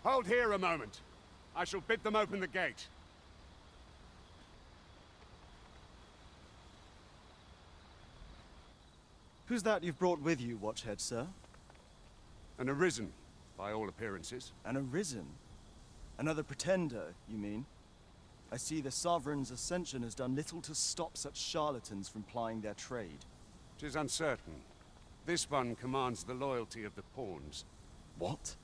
Hold here a moment. I shall bid them open the gate. Who's that you've brought with you, Watchhead, sir? An arisen, by all appearances. An arisen? Another pretender, you mean? I see the Sovereign's ascension has done little to stop such charlatans from plying their trade. 'Tis uncertain. This one commands the loyalty of the pawns. What?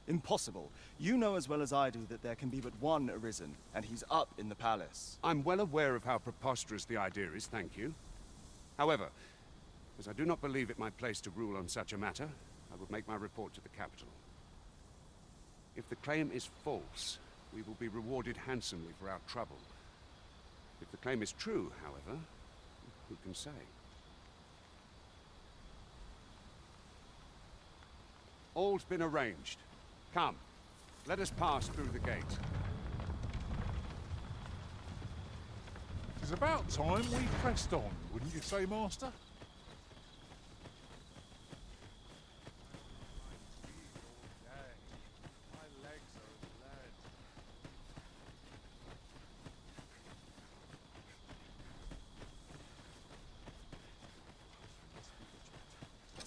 Impossible. You know as well as I do that there can be but one arisen, and he's up in the palace. I'm well aware of how preposterous the idea is, thank you. However, as I do not believe it my place to rule on such a matter, I will make my report to the capital. If the claim is false, we will be rewarded handsomely for our trouble. If the claim is true, however, who can say? All's been arranged. Come, let us pass through the gate. It's about time we pressed on, wouldn't you say, Master?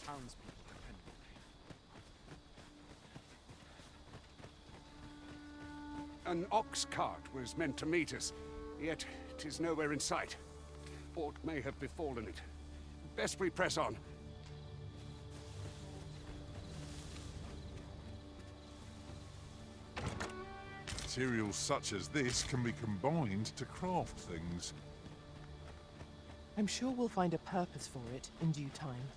Townspeople depend on me. An ox cart was meant to meet us, yet 'tis nowhere in sight. Aught may have befallen it. Best we press on. Materials such as this can be combined to craft things. I'm sure we'll find a purpose for it in due time.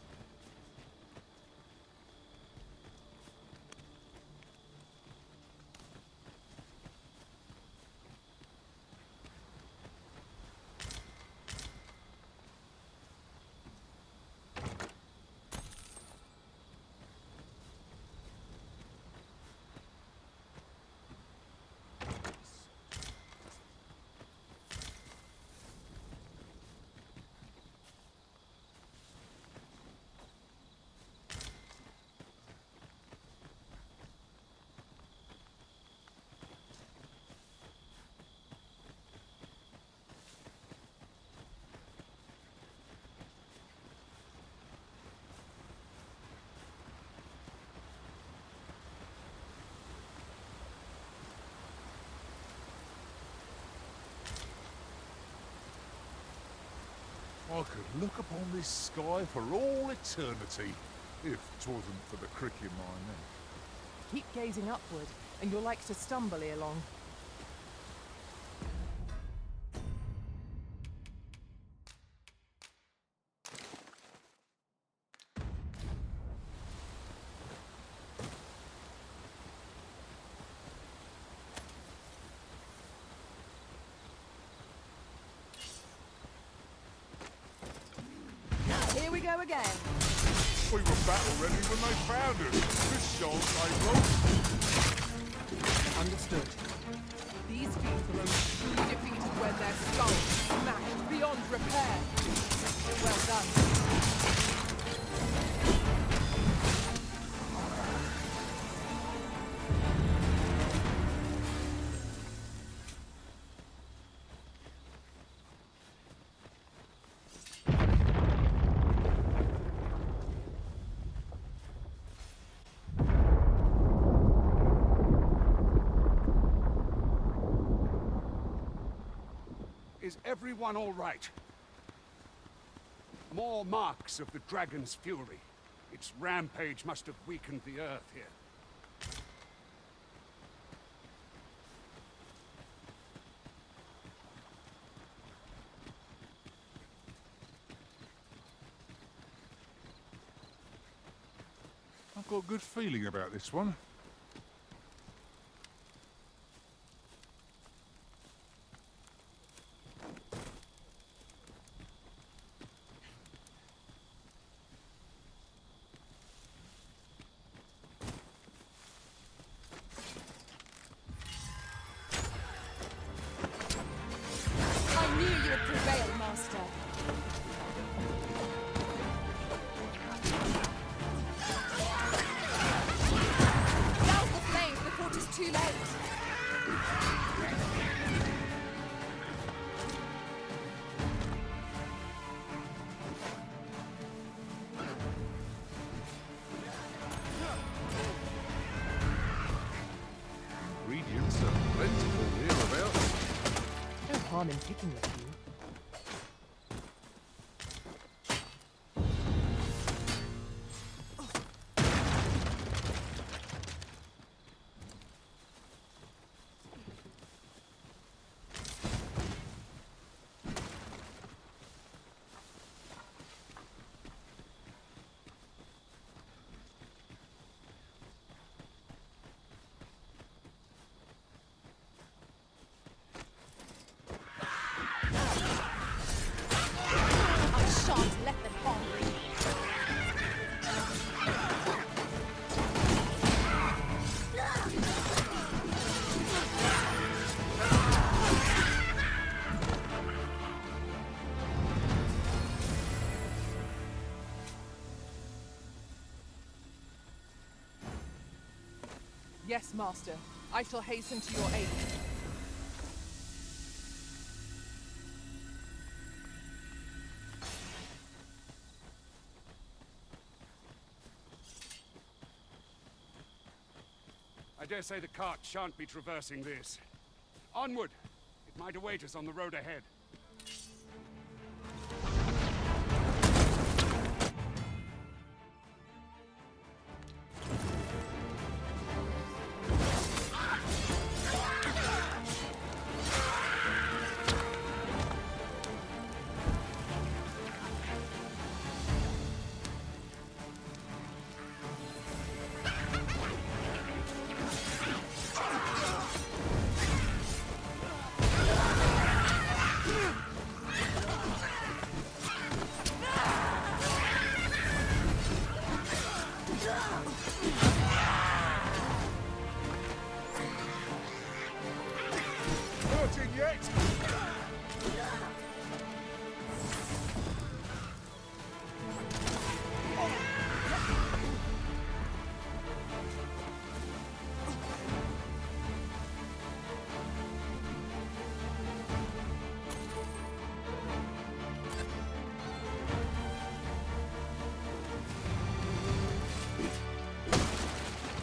I could look upon this sky for all eternity, if 'twasn't for the crick in my neck. Keep gazing upward, and you're like to stumble ere long. Here we go again. We were battle ready when they found us. This shan't take long. Understood. These beasts are only truly defeated when their skulls smashed beyond repair. Well done. Is everyone all right? More marks of the dragon's fury. Its rampage must have weakened the earth here. I've got a good feeling about this one. I knew you would prevail, Master. are plentiful hereabouts. No harm in picking a few. I shan't let them harm you. Yes, Master. I shall hasten to your aid. I dare say the cart shan't be traversing this. Onward! It might await us on the road ahead. Hurting yet?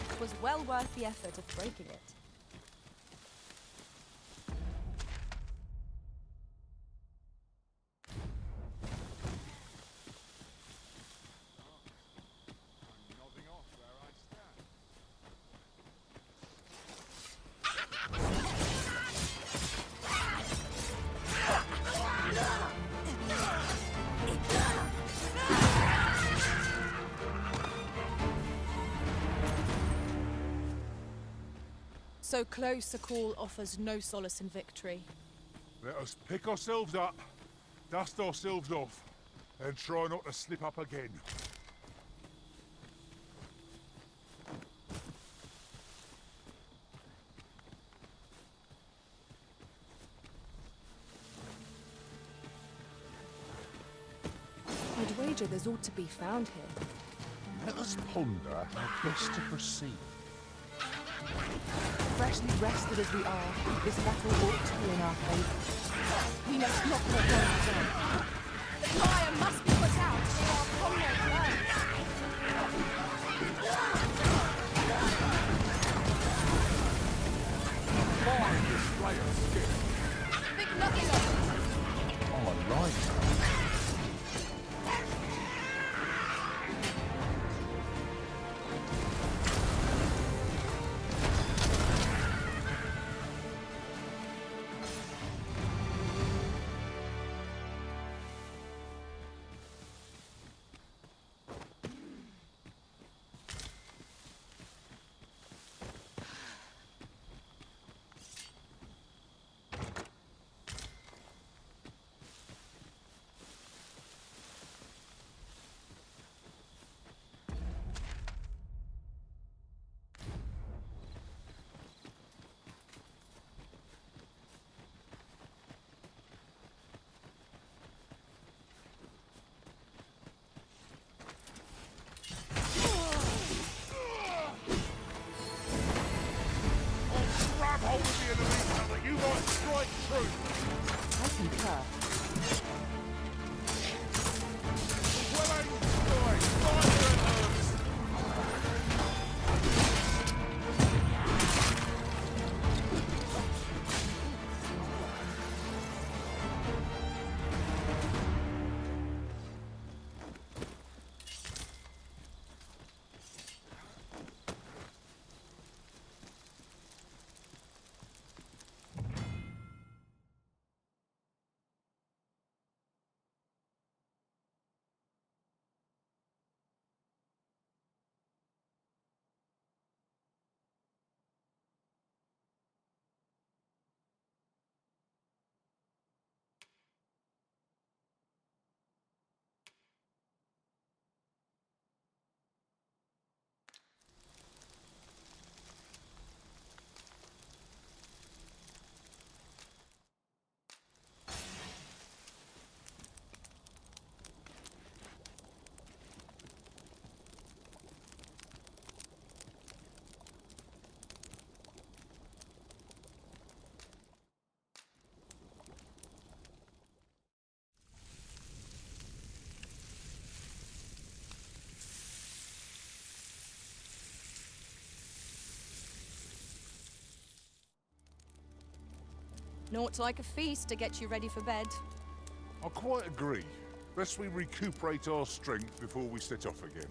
It was well worth the effort of breaking it. I'm nodding off where I stand. So close a call offers no solace in victory. Let us pick ourselves up, dust ourselves off, and try not to slip up again. I'd wager there's ought to be found here. Let us ponder how best to proceed. Freshly rested as we are, this battle ought to be in our favour. We must not let them down. The fire must be put out or our comrade burns. Fine display of skill. Think nothing of it. I like that. I concur. Naught like a feast to get you ready for bed. I quite agree. Best we recuperate our strength before we set off again.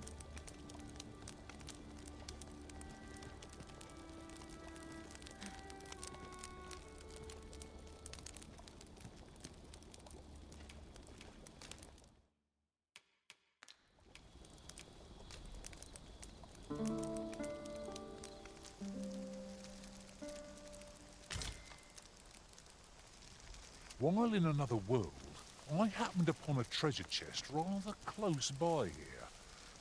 While in another world, I happened upon a treasure chest rather close by here.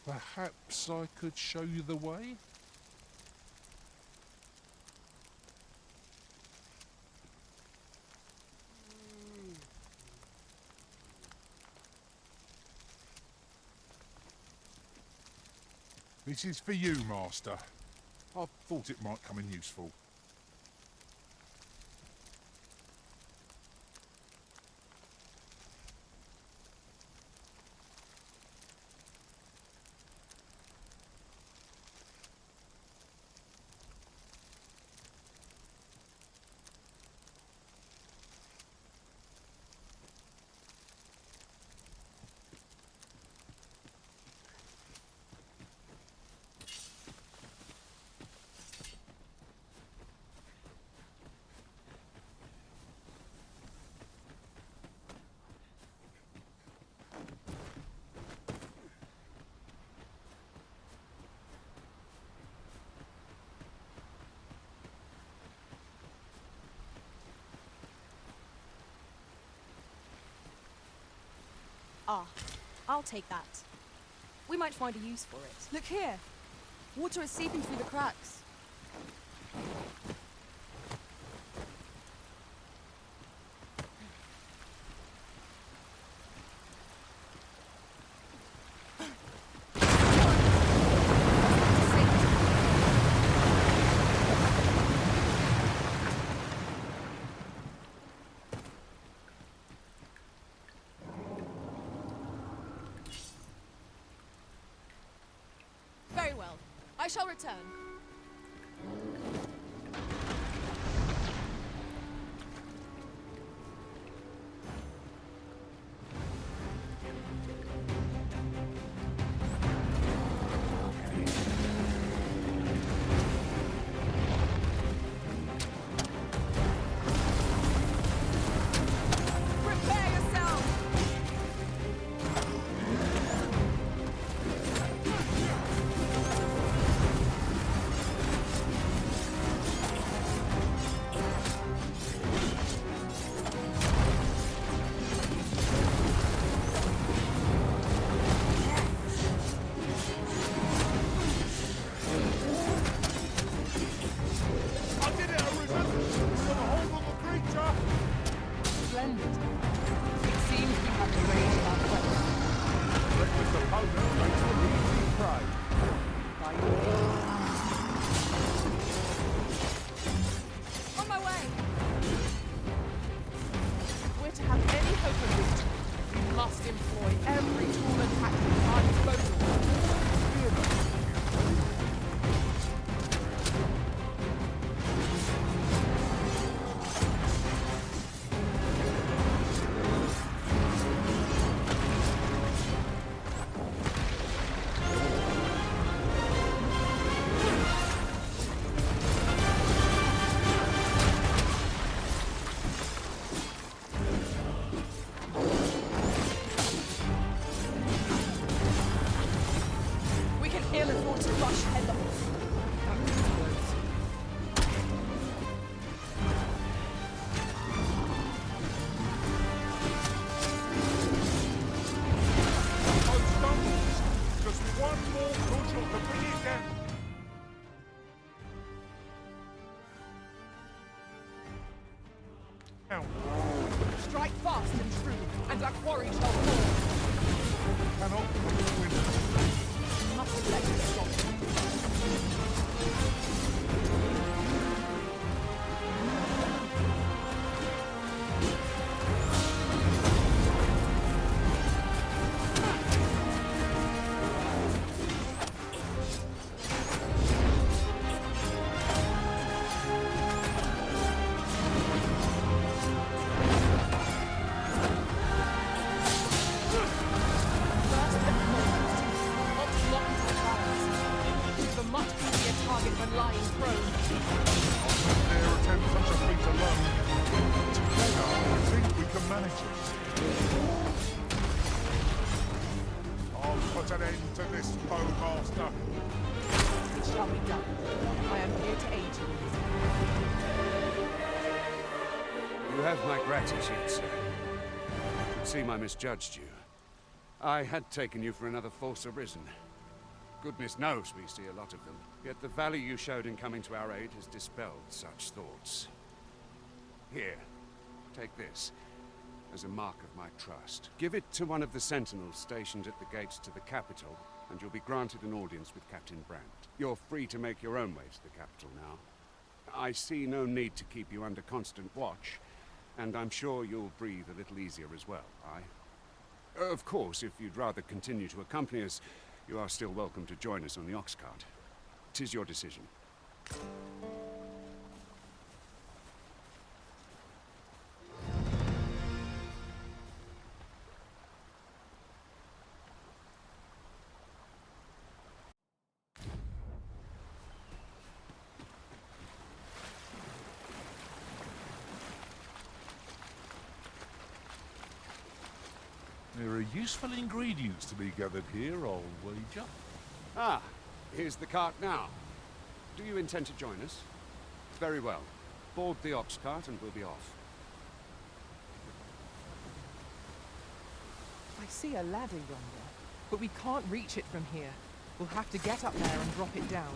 Perhaps I could show you the way? This is for you, Master. I thought it might come in useful. Ah, I'll take that. We might find a use for it. Look here. Water is seeping through the cracks. Very well. I shall return. Prepare yourself! I did it, Arisen! Got a hold on the creature! Splendid. It seems we have arranged our quest. Reckless opponent makes for easy prey. By On my way! If we're to have any hope of victory, we must employ every tool and tactic at our disposal. We can ill afford to rush headlong. No stumbles! Just one more cudgel to bring it down! Now, Strike fast and true, and our quarry shall fall. cannot win. Must let it stop. this foe, Master. It shall be done. I am here to aid you. You have my gratitude, sir. It would seem I misjudged you. I had taken you for another Force Arisen. Goodness knows we see a lot of them. Yet the value you showed in coming to our aid has dispelled such thoughts. Here, take this as a mark of my trust. Give it to one of the sentinels stationed at the gates to the capital, and you'll be granted an audience with Captain Brandt. You're free to make your own way to the capital now. I see no need to keep you under constant watch, and I'm sure you'll breathe a little easier as well, aye? Of course, if you'd rather continue to accompany us, you are still welcome to join us on the ox cart. 'Tis your decision. There are useful ingredients to be gathered here, I'll wager. Ah, here's the cart now. Do you intend to join us? Very well. Board the ox cart and we'll be off. I see a ladder yonder, but we can't reach it from here. We'll have to get up there and drop it down.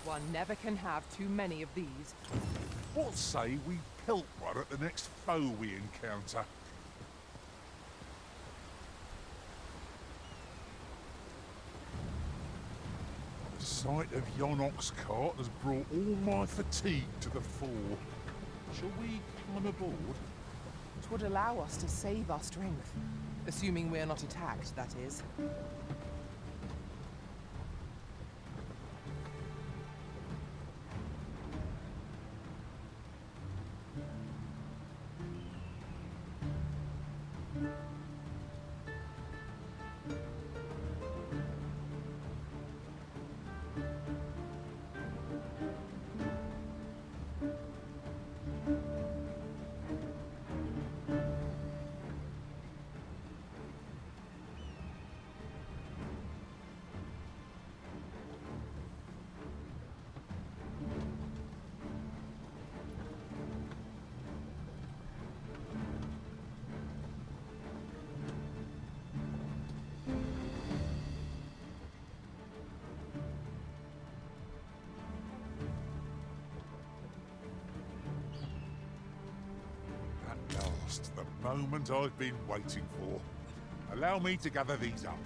One never can have too many of these. What say we pelt one at the next foe we encounter? The sight of yon ox cart has brought all my fatigue to the fore. Shall we climb aboard? It would allow us to save our strength. Assuming we're not attacked, that is. At last, the moment I've been waiting for. Allow me to gather these up.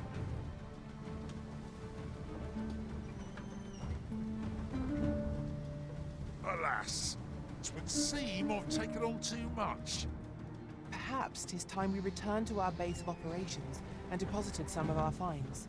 Alas, it would seem I've taken on too much. Perhaps 'tis time we returned to our base of operations and deposited some of our finds.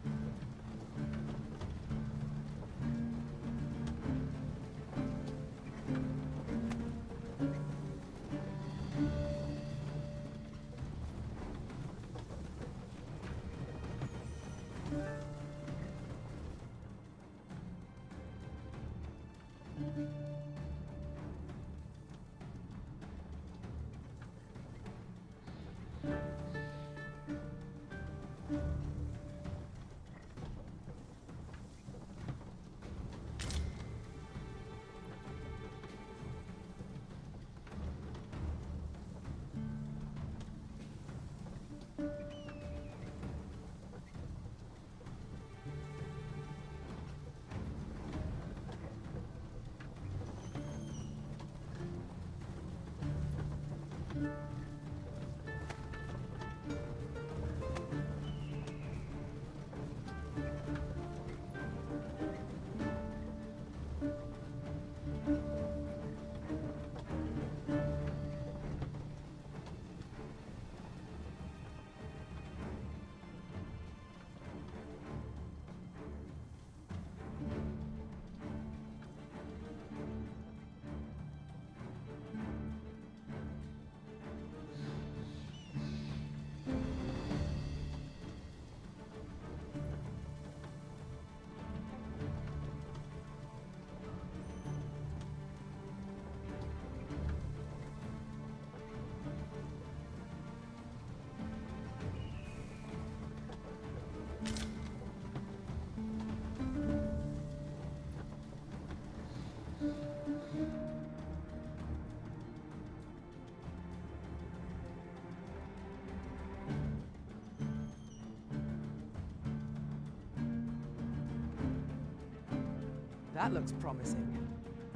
That looks promising.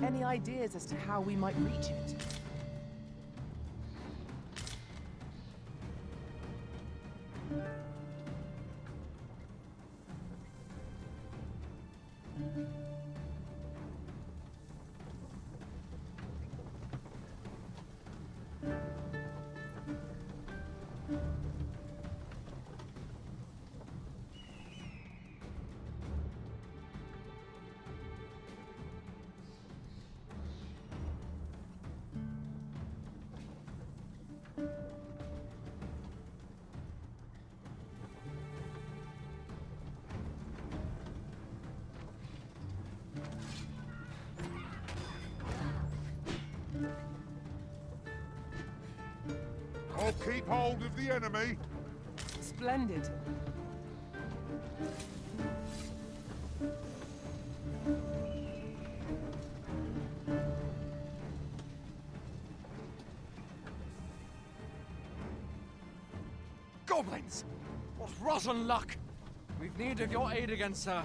Any ideas as to how we might reach it? I'll keep hold of the enemy. Splendid. Goblins! What rotten luck! We've need of your aid again, sir.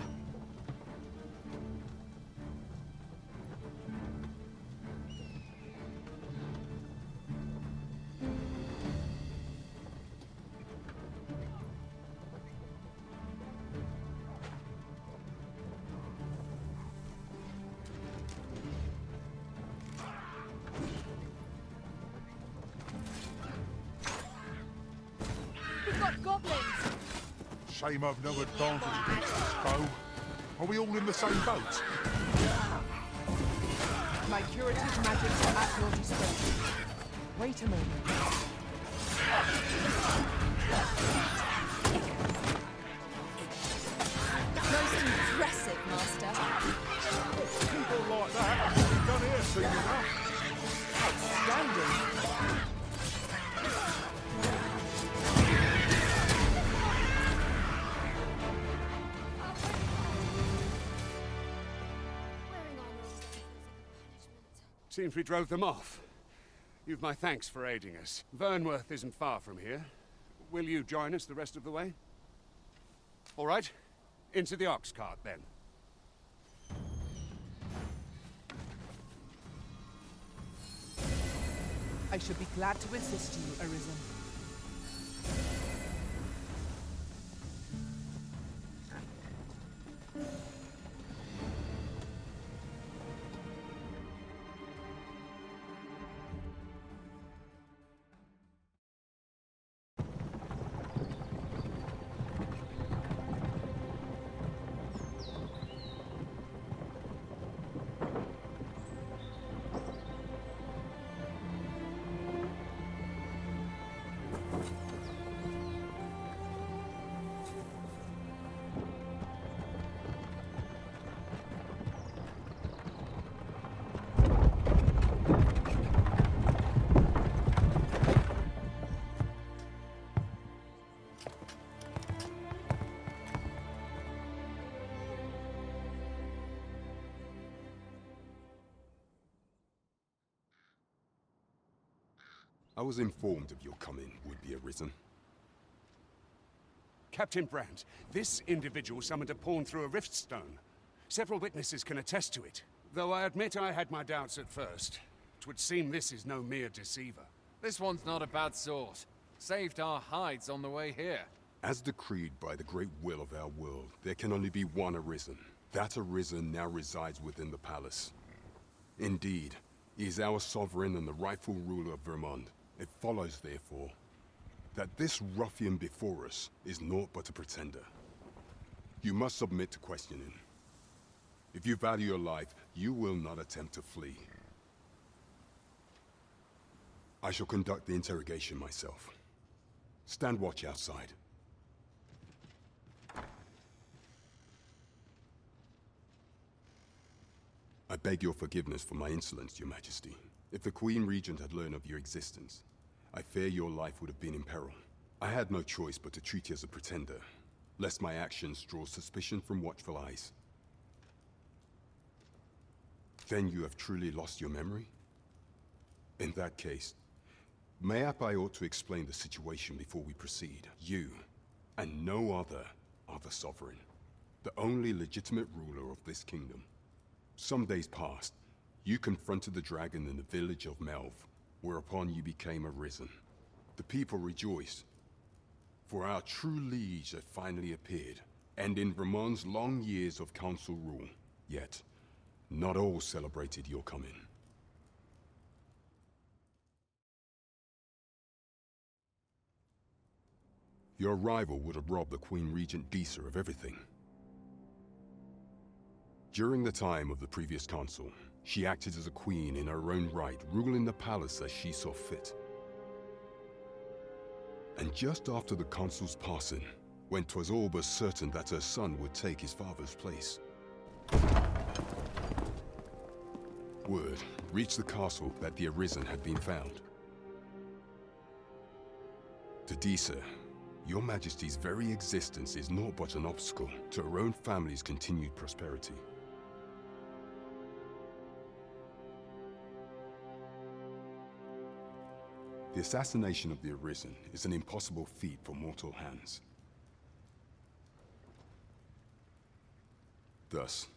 We've got goblins! Shame I've no advantage against this foe. Are we all in the same boat? My curative magics are at your disposal. Wait a moment. Most impressive, Master. People like that haven't done here soon enough. Outstanding. Wearing armor is like punishment. Seems we drove them off. You've my thanks for aiding us. Vernworth isn't far from here. Will you join us the rest of the way? All right. Into the ox cart, then. I should be glad to assist you, Arisen. I was informed of your coming, would-be Arisen. Captain Brandt, this individual summoned a pawn through a rift stone. Several witnesses can attest to it. Though I admit I had my doubts at first. It would seem this is no mere deceiver. This one's not a bad sort. Saved our hides on the way here. As decreed by the great will of our world, there can only be one Arisen. That Arisen now resides within the palace. Indeed, he is our sovereign and the rightful ruler of Vermont. It follows, therefore, that this ruffian before us is naught but a pretender. You must submit to questioning. If you value your life, you will not attempt to flee. I shall conduct the interrogation myself. Stand watch outside. I beg your forgiveness for my insolence, Your Majesty. If the Queen Regent had learned of your existence, I fear your life would have been in peril. I had no choice but to treat you as a pretender, lest my actions draw suspicion from watchful eyes. Then you have truly lost your memory? In that case, mayhap I ought to explain the situation before we proceed. You, and no other, are the sovereign, the only legitimate ruler of this kingdom. Some days passed. You confronted the dragon in the village of Melv, whereupon you became arisen. The people rejoiced, for our true liege had finally appeared, and in Vermont's long years of council rule. Yet, not all celebrated your coming. Your arrival would have robbed the Queen Regent Disa of everything. During the time of the previous council, she acted as a queen in her own right, ruling the palace as she saw fit. And just after the council's passing, when 'twas all but certain that her son would take his father's place, word reached the castle that the Arisen had been found. To Disa, your Majesty's very existence is naught but an obstacle to her own family's continued prosperity. The assassination of the Arisen is an impossible feat for mortal hands. Thus,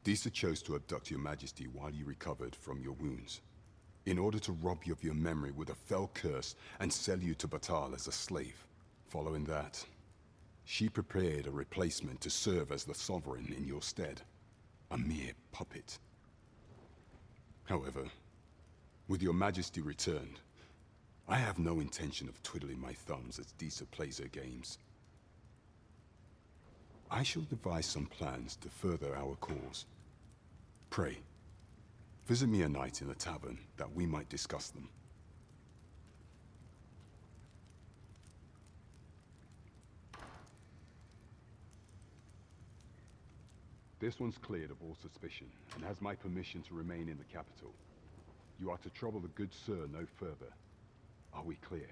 Disa chose to abduct your Majesty while you recovered from your wounds, in order to rob you of your memory with a fell curse and sell you to Batal as a slave. Following that, she prepared a replacement to serve as the sovereign in your stead, a mere puppet. However, with your Majesty returned, I have no intention of twiddling my thumbs as Disa plays her games. I shall devise some plans to further our cause. Pray, visit me a night in the tavern that we might discuss them. This one's cleared of all suspicion, and has my permission to remain in the capital. You are to trouble the good sir no further. Are we clear?